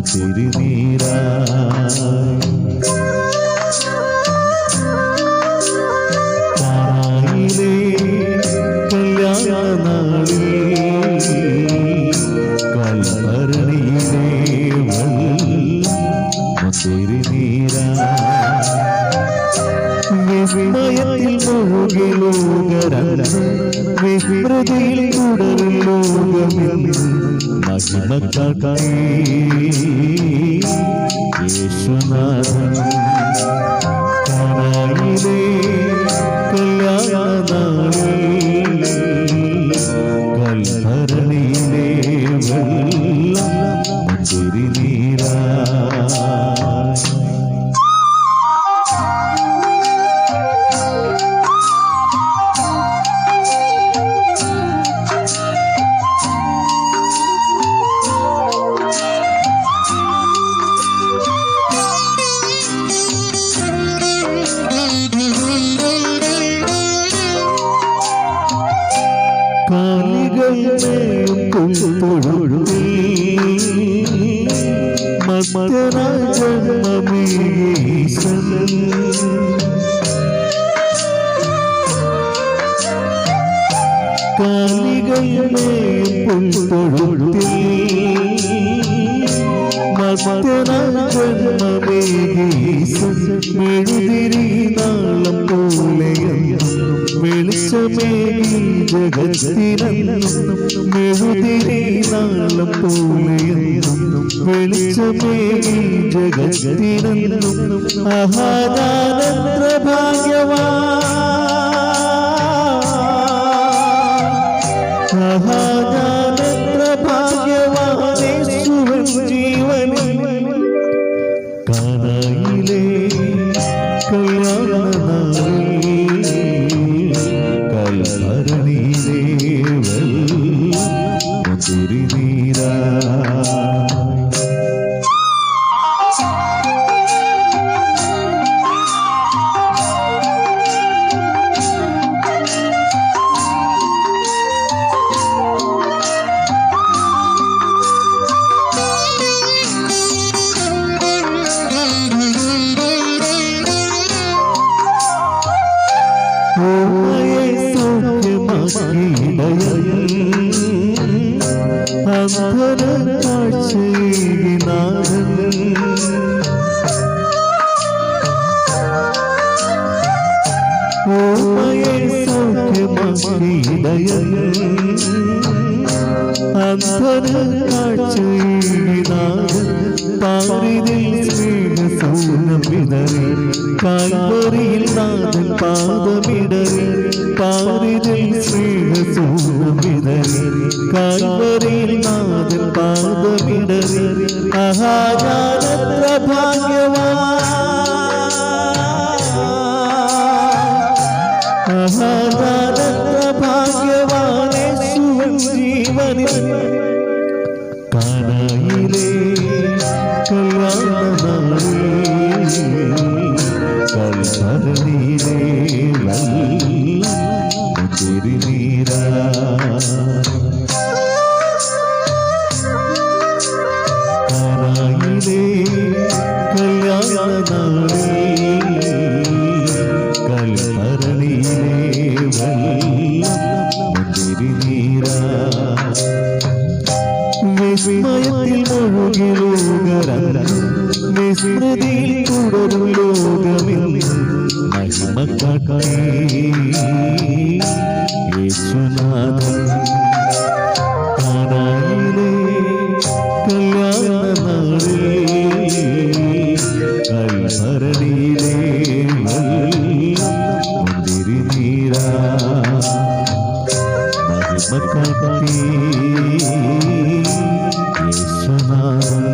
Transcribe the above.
തിരുനീരാ വിസ്മയത്തിൽ മുഴുകി വിസ്മൃതിയിൽ തുടരും ലോകമെന്ന് മഹിമക്കായി യേശുനാഥൻ കാനായിലെ കല്യാണനാളിൽ കൽഭരണിയിലെ വെള്ളം തിരുനീരാ മെഴുതിരിനാളം പോലെ വെളിച്ചമേകി ജഗത്തിനെന്നും മെഴുതിരിനാളം പോലെ വെളിച്ചമേകി ജഗത്തിനെന്നും അഹാദാനത്ര ഭാഗ്യവാനത്ര ഭാഗ്യവാനേശുവൻ ജീവനിൽ കാനായിലെ കല്യാണനാളിൽ കൽഭരണിയിലെ വെള്ളം തിരുനീരാ കാൽവരിയിൽ നാഥൻ പാദമിടറി പാരിതിൽ സ്നേഹസൂനമിടറി കാൽവരിയിൽ നാഥൻ പാദമിടറി അഹാദാനത്ര അഹാദാനത്ര ഭാഗ്യവാനേശുവൻ ജീവനിൽ കാനായിലെ കല്യാണനാളിൽ കൽഭരണിയിലെ വെള്ളം തിരുനീരാ കാനായിലെ കല്യാണനാളിൽ കൽഭരണിയിലെ വെള്ളം തിരുനീരാ വിസ്മയത്തിൽ മുഴുകി വിസ്മൃതിയിൽ തുടരും ലോകമെന്ന് മഹിമക്കായി യേശുനാഥൻ കാനായിലെ കല്യാണനാളിൽ കൽഭരണിയിലെ വെള്ളം തിരുനീരാ മഹിമക്കായി യേശുനാഥൻ